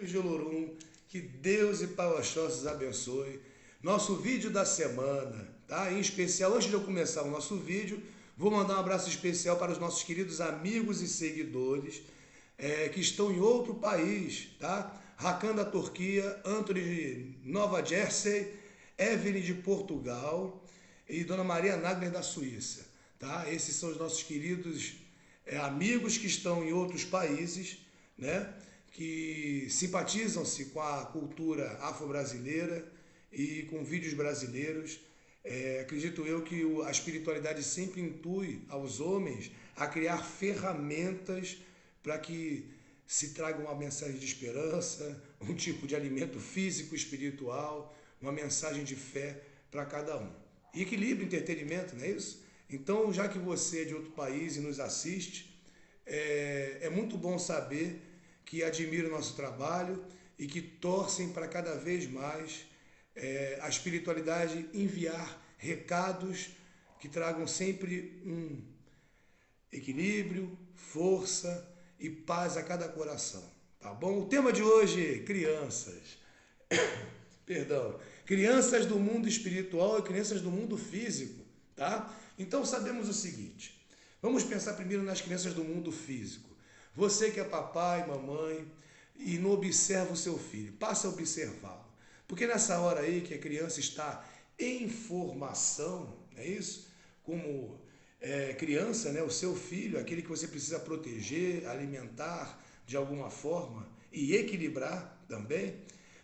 de Olorum, que Deus e Pai Oxóssi os abençoe. Nosso vídeo da semana, tá? Em especial, antes de eu começar o nosso vídeo, vou mandar um abraço especial para os nossos queridos amigos e seguidores que estão em outro país, tá? Rakan da Turquia, Anthony de Nova Jersey, Evelyn de Portugal e Dona Maria Nagler da Suíça, tá? Esses são os nossos queridos amigos que estão em outros países, né? Que simpatizam-se com a cultura afro-brasileira e com vídeos brasileiros. Acredito eu que a espiritualidade sempre intui aos homens a criar ferramentas para que se traga uma mensagem de esperança, um tipo de alimento físico, espiritual, uma mensagem de fé para cada um. E equilíbrio, entretenimento, não é isso? Então, já que você é de outro país e nos assiste, é muito bom saber que admiram o nosso trabalho e que torcem para cada vez mais a espiritualidade enviar recados que tragam sempre um equilíbrio, força e paz a cada coração. Tá bom? O tema de hoje, crianças. Perdão. Crianças do mundo espiritual e crianças do mundo físico, tá? Então sabemos o seguinte. Vamos pensar primeiro nas crianças do mundo físico. Você que é papai, mamãe e não observa o seu filho, passa a observá-lo. Porque nessa hora aí que a criança está em formação, não é isso? Como criança, né? O seu filho, aquele que você precisa proteger, alimentar de alguma forma e equilibrar também.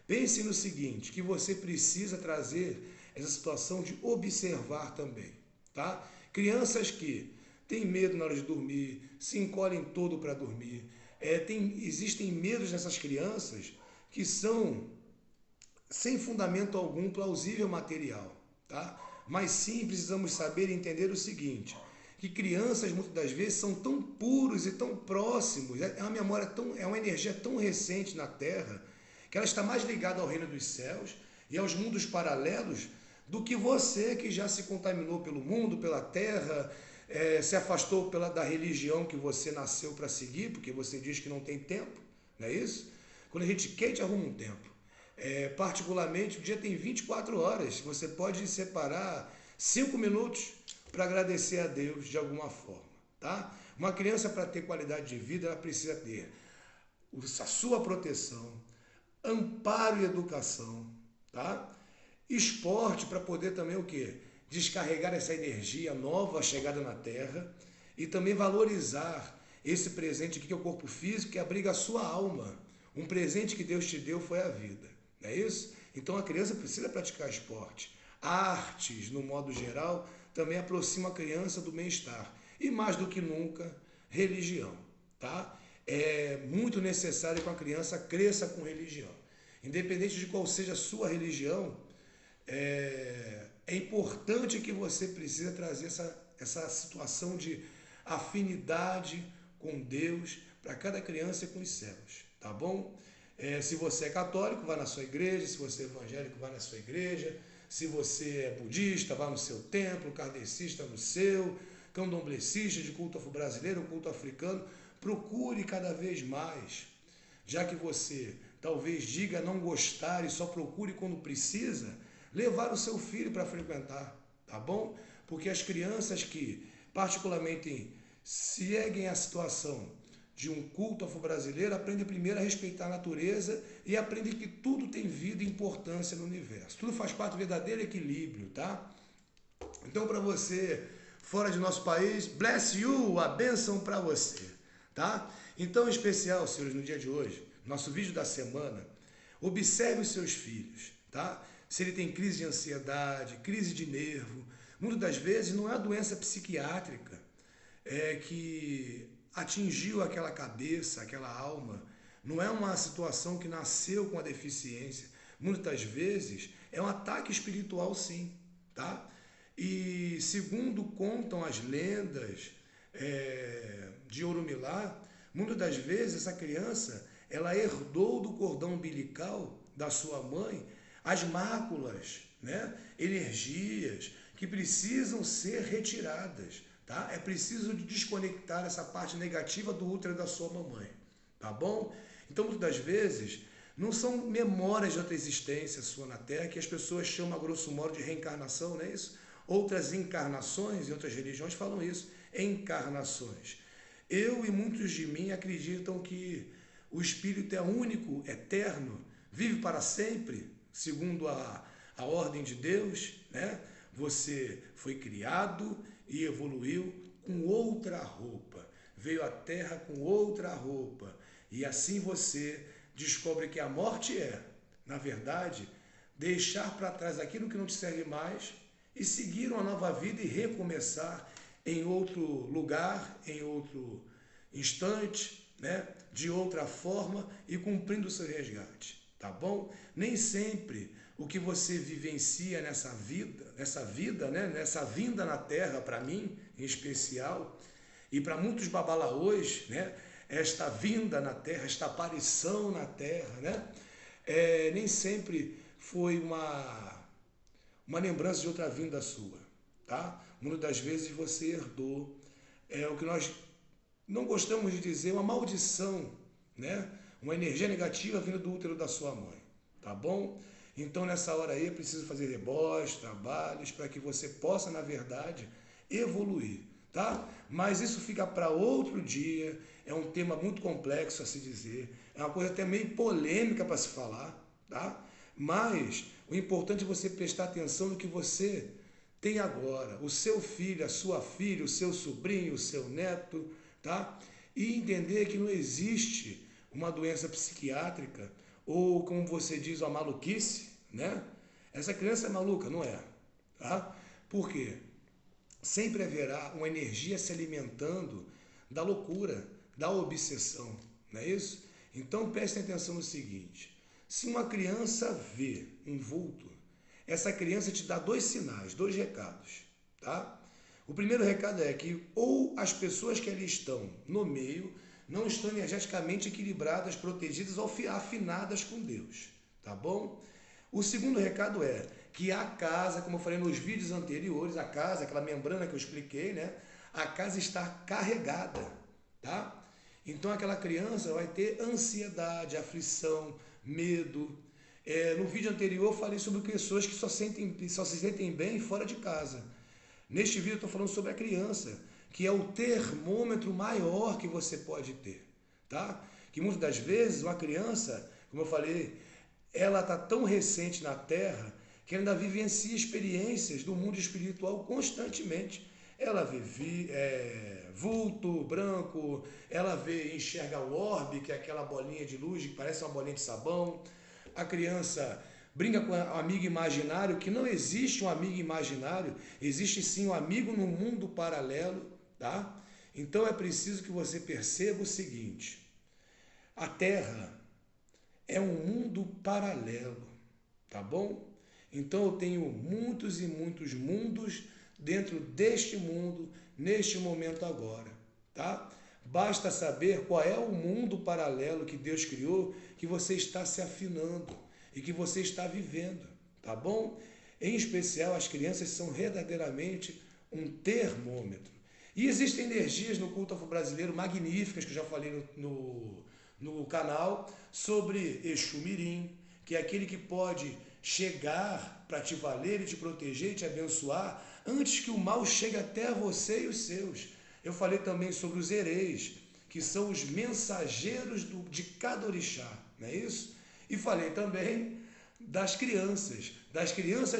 Pense no seguinte, que você precisa trazer essa situação de observar também, tá? Crianças que têm medo na hora de dormir, se encolhem todo para dormir. Existem medos nessas crianças que são sem fundamento algum plausível material, tá? Mas sim precisamos saber e entender o seguinte, que crianças muitas das vezes são tão puros e tão próximos, é uma memória tão, é uma energia tão recente na Terra, que ela está mais ligada ao reino dos céus e aos mundos paralelos do que você que já se contaminou pelo mundo, pela Terra, se afastou da religião que você nasceu para seguir, porque você diz que não tem tempo, não é isso? Quando a gente quer, a gente arruma um tempo. Particularmente, o dia tem 24 horas, você pode separar 5 minutos para agradecer a Deus de alguma forma, tá? Uma criança, para ter qualidade de vida, ela precisa ter a sua proteção, amparo e educação, tá? Esporte para poder também o quê? Descarregar essa energia nova chegada na Terra e também valorizar esse presente aqui que é o corpo físico que abriga a sua alma. Um presente que Deus te deu foi a vida, não é isso? Então a criança precisa praticar esporte. Artes, no modo geral, também aproxima a criança do bem-estar. E mais do que nunca, religião, tá? É muito necessário que a criança cresça com religião. Independente de qual seja a sua religião, é importante que você precisa trazer essa situação de afinidade com Deus para cada criança e com os céus, tá bom? Se você é católico, vá na sua igreja, se você é evangélico, vá na sua igreja, se você é budista, vá no seu templo, kardecista no seu, candomblecista de culto afro-brasileiro, culto africano, procure cada vez mais, já que você talvez diga não gostar e só procure quando precisa, levar o seu filho para frequentar, tá bom? Porque as crianças que particularmente seguem a situação de um culto afro-brasileiro aprendem primeiro a respeitar a natureza e aprendem que tudo tem vida e importância no universo. Tudo faz parte do verdadeiro equilíbrio, tá? Então, para você fora de nosso país, bless you, a bênção para você, tá? Então, em especial, senhores, no dia de hoje, nosso vídeo da semana, observe os seus filhos, tá? Se ele tem crise de ansiedade, crise de nervo, muitas das vezes não é a doença psiquiátrica que atingiu aquela cabeça, aquela alma, não é uma situação que nasceu com a deficiência, muitas das vezes é um ataque espiritual sim, tá? E segundo contam as lendas de Orumilá, muitas das vezes essa criança ela herdou do cordão umbilical da sua mãe as máculas, né? Energias que precisam ser retiradas, tá? É preciso desconectar essa parte negativa do útero da sua mamãe, tá bom? Então, muitas das vezes, Não são memórias de outra existência sua na Terra, que as pessoas chamam a grosso modo de reencarnação, não é isso? Outras encarnações e outras religiões falam isso, encarnações. Eu e muitos de mim acreditam que o Espírito é único, eterno, vive para sempre, segundo a ordem de Deus, né? Você foi criado e evoluiu com outra roupa, veio à Terra com outra roupa, e assim você descobre que a morte é, na verdade, deixar para trás aquilo que não te serve mais e seguir uma nova vida e recomeçar em outro lugar, em outro instante, né? De outra forma e cumprindo o seu resgate, tá bom? Nem sempre o que você vivencia nessa vida, né? Nessa vinda na Terra, para mim, em especial, e para muitos babalaôs, né? Esta vinda na Terra, esta aparição na Terra, né? Nem sempre foi uma lembrança de outra vinda sua, tá? Muitas das vezes você herdou o que nós não gostamos de dizer, uma maldição, né? Uma energia negativa vindo do útero da sua mãe, tá bom? Então nessa hora aí é preciso fazer deboches, trabalhos, para que você possa, na verdade, evoluir, tá? Mas isso fica para outro dia, é um tema muito complexo a se dizer, é uma coisa até meio polêmica para se falar, tá? Mas o importante é você prestar atenção no que você tem agora, o seu filho, a sua filha, o seu sobrinho, o seu neto, tá? E entender que não existe uma doença psiquiátrica ou, como você diz, uma maluquice, né? Essa criança é maluca, não é, tá? Por quê? Sempre haverá uma energia se alimentando da loucura, da obsessão, não é isso? Então prestem atenção no seguinte, se uma criança vê um vulto, essa criança te dá dois sinais, dois recados, tá? O primeiro recado é que ou as pessoas que ali estão no meio não estão energeticamente equilibradas, protegidas ou afinadas com Deus, tá bom? O segundo recado é que a casa, como eu falei nos vídeos anteriores, a casa, aquela membrana que eu expliquei, né? A casa está carregada, tá? Então aquela criança vai ter ansiedade, aflição, medo. No vídeo anterior eu falei sobre pessoas que só se sentem bem fora de casa. Neste vídeo eu estou falando sobre a criança, que é o termômetro maior que você pode ter, tá? Que muitas das vezes uma criança, como eu falei, ela está tão recente na Terra que ainda vivencia experiências do mundo espiritual constantemente. Ela vê vulto branco, ela enxerga o orbe, que é aquela bolinha de luz que parece uma bolinha de sabão. A criança brinca com um amigo imaginário, que não existe um amigo imaginário, existe sim um amigo no mundo paralelo, tá? Então é preciso que você perceba o seguinte, a Terra é um mundo paralelo, tá bom? Então eu tenho muitos e muitos mundos dentro deste mundo, neste momento agora, tá? Basta saber qual é o mundo paralelo que Deus criou, que você está se afinando e que você está vivendo, tá bom? Em especial, as crianças são verdadeiramente um termômetro. E existem energias no culto afro-brasileiro magníficas, que eu já falei no canal, sobre Exu Mirim, que é aquele que pode chegar para te valer e te proteger e te abençoar antes que o mal chegue até você e os seus. Eu falei também sobre os ereis, que são os mensageiros de cada orixá, não é isso? E falei também das crianças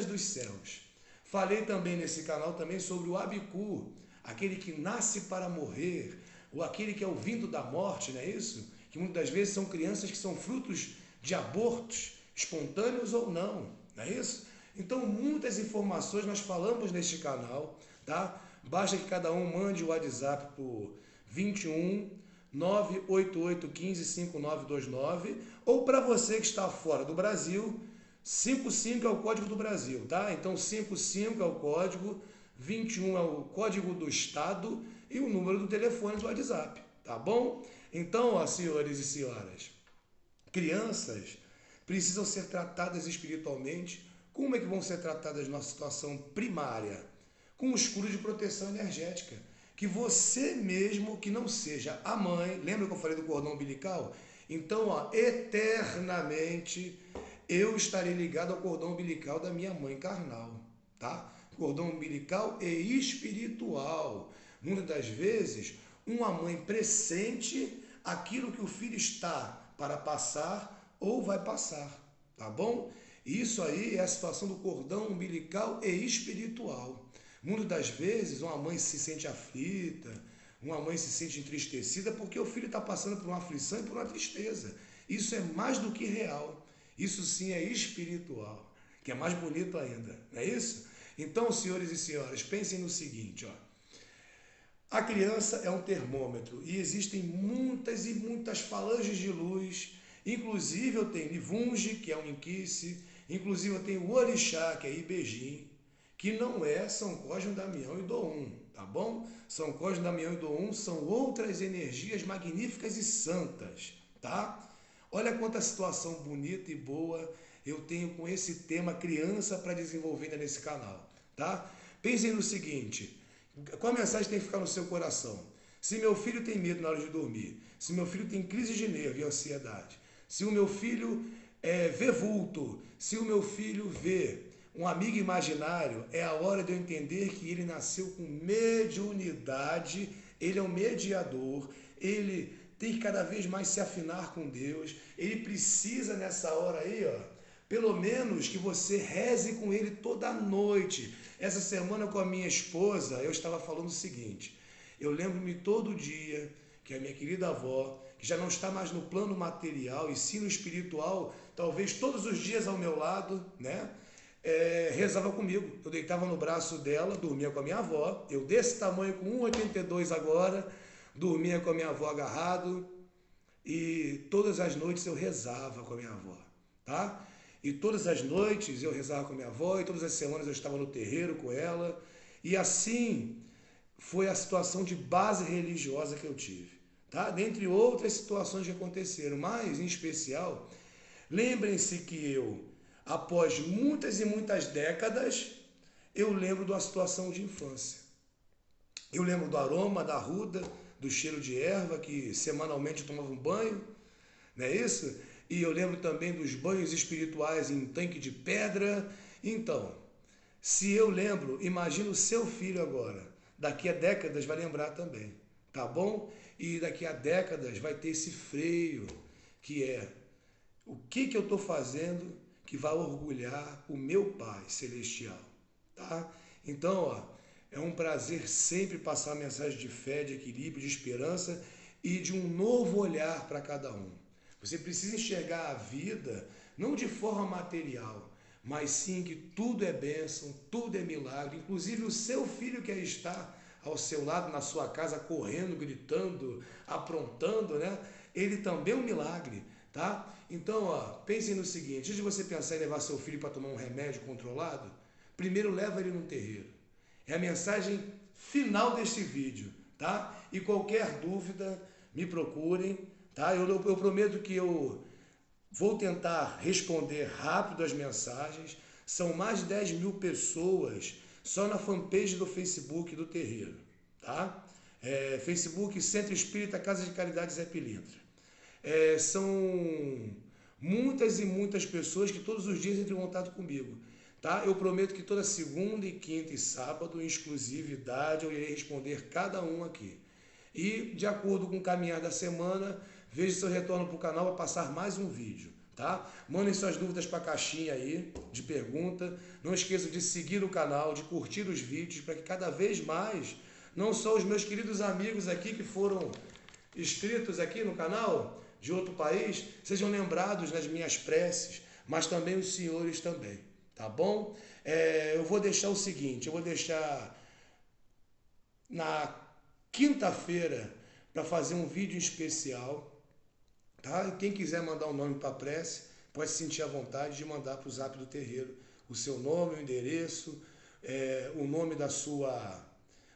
dos céus. Falei também nesse canal também sobre o Abiku, aquele que nasce para morrer, ou aquele que é o vindo da morte, não é isso? Que muitas das vezes são crianças que são frutos de abortos, espontâneos ou não, não é isso? Então muitas informações nós falamos neste canal, tá? Basta que cada um mande o WhatsApp por 21 988 15 5929 ou para você que está fora do Brasil, 55 é o código do Brasil, tá? Então 55 é o código, 21 é o código do estado e o número do telefone do WhatsApp, tá bom? Então, ó, senhores e senhoras, crianças precisam ser tratadas espiritualmente. Como é que vão ser tratadas na situação primária? Com um escudo de proteção energética, que você mesmo, que não seja a mãe, lembra que eu falei do cordão umbilical? Então, ó, eternamente eu estarei ligado ao cordão umbilical da minha mãe carnal, tá? Cordão umbilical e espiritual. Muitas das vezes, uma mãe pressente aquilo que o filho está para passar ou vai passar, tá bom? Isso aí é a situação do cordão umbilical e espiritual. Muitas das vezes, uma mãe se sente aflita, uma mãe se sente entristecida porque o filho está passando por uma aflição e por uma tristeza. Isso é mais do que real. Isso sim é espiritual, que é mais bonito ainda, não é isso? Então, senhores e senhoras, pensem no seguinte, ó. A criança é um termômetro e existem muitas e muitas falanges de luz. Inclusive eu tenho Nivunge, que é um Inquice, inclusive eu tenho o Orixá, que é Ibejim, que não é São Cosme, Damião e Doum, tá bom? São Cosme, Damião e Doum são outras energias magníficas e santas, tá? Olha quanta situação bonita e boa eu tenho com esse tema criança para desenvolver ainda nesse canal, tá? Pensem no seguinte, qual a mensagem tem que ficar no seu coração? Se meu filho tem medo na hora de dormir, se meu filho tem crise de nervo e ansiedade, se o meu filho vê vulto, se o meu filho vê um amigo imaginário, é a hora de eu entender que ele nasceu com mediunidade, ele é um mediador, ele tem que cada vez mais se afinar com Deus, ele precisa nessa hora aí, ó, pelo menos que você reze com ele toda noite. Essa semana com a minha esposa, eu estava falando o seguinte, eu lembro-me todo dia que a minha querida avó, que já não está mais no plano material e sim no espiritual, talvez todos os dias ao meu lado, né? Rezava comigo. Eu deitava no braço dela, dormia com a minha avó, eu desse tamanho com 1,82 agora, dormia com a minha avó agarrado e todas as noites eu rezava com a minha avó, tá? E todas as noites eu rezava com a minha avó e todas as semanas eu estava no terreiro com ela e assim foi a situação de base religiosa que eu tive, tá? Dentre outras situações que aconteceram, mas em especial, lembrem-se que eu, após muitas e muitas décadas, eu lembro de uma situação de infância. Eu lembro do aroma da arruda, do cheiro de erva, que semanalmente eu tomava um banho, não é isso? E eu lembro também dos banhos espirituais em tanque de pedra. Então, se eu lembro, imagina o seu filho agora. Daqui a décadas vai lembrar também, tá bom? E daqui a décadas vai ter esse freio, que é o que eu estou fazendo que vai orgulhar o meu Pai Celestial, tá? Então, ó, é um prazer sempre passar uma mensagem de fé, de equilíbrio, de esperança e de um novo olhar para cada um. Você precisa enxergar a vida não de forma material, mas sim que tudo é bênção, tudo é milagre, inclusive o seu filho que aí está ao seu lado na sua casa correndo, gritando, aprontando, né? Ele também é um milagre, tá? Então, ó, pensem no seguinte, antes de você pensar em levar seu filho para tomar um remédio controlado, primeiro leva ele num terreiro. É a mensagem final deste vídeo, tá? E qualquer dúvida, me procurem, tá? Eu prometo que eu vou tentar responder rápido as mensagens. São mais de 10 mil pessoas só na fanpage do Facebook do terreiro, tá? Facebook Centro Espírita Casa de Caridade Zé Pilintra. São muitas e muitas pessoas que todos os dias entram em contato comigo, tá? Eu prometo que toda segunda e quinta e sábado, em exclusividade, eu irei responder cada um aqui. E, de acordo com o caminhar da semana, veja se eu retorno para o canal para passar mais um vídeo, tá? Mandem suas dúvidas para a caixinha aí de pergunta. Não esqueçam de seguir o canal, de curtir os vídeos, para que cada vez mais, não só os meus queridos amigos aqui que foram inscritos aqui no canal de outro país, sejam lembrados nas minhas preces, mas também os senhores também, tá bom? Eu vou deixar o seguinte, eu vou deixar na quinta-feira para fazer um vídeo especial, tá? E quem quiser mandar um nome para a prece, pode se sentir à vontade de mandar para o zap do terreiro o seu nome, o endereço, o nome da sua,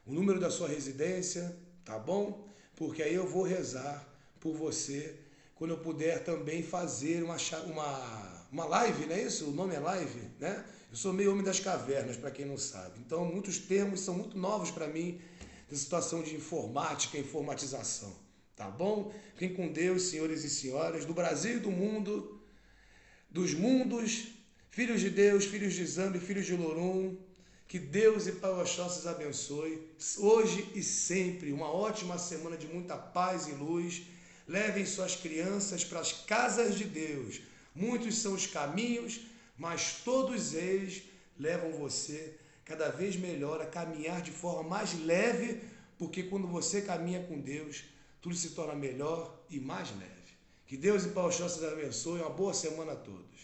o número da sua residência, tá bom? Porque aí eu vou rezar por você quando eu puder também fazer uma live, não é isso? O nome é live, né? Eu sou meio homem das cavernas, para quem não sabe. Então, muitos termos são muito novos para mim, dessa situação de informática, informatização. Tá bom? Fiquem com Deus, senhores e senhoras, do Brasil e do mundo, dos mundos, filhos de Deus, filhos de Zambi, filhos de Lorum. Que Deus e Pai Oxóssi os abençoe, hoje e sempre. Uma ótima semana de muita paz e luz. Levem suas crianças para as casas de Deus. Muitos são os caminhos, mas todos eles levam você cada vez melhor a caminhar de forma mais leve, porque quando você caminha com Deus, tudo se torna melhor e mais leve. Que Deus e Pai Oxóssi os abençoe. Uma boa semana a todos.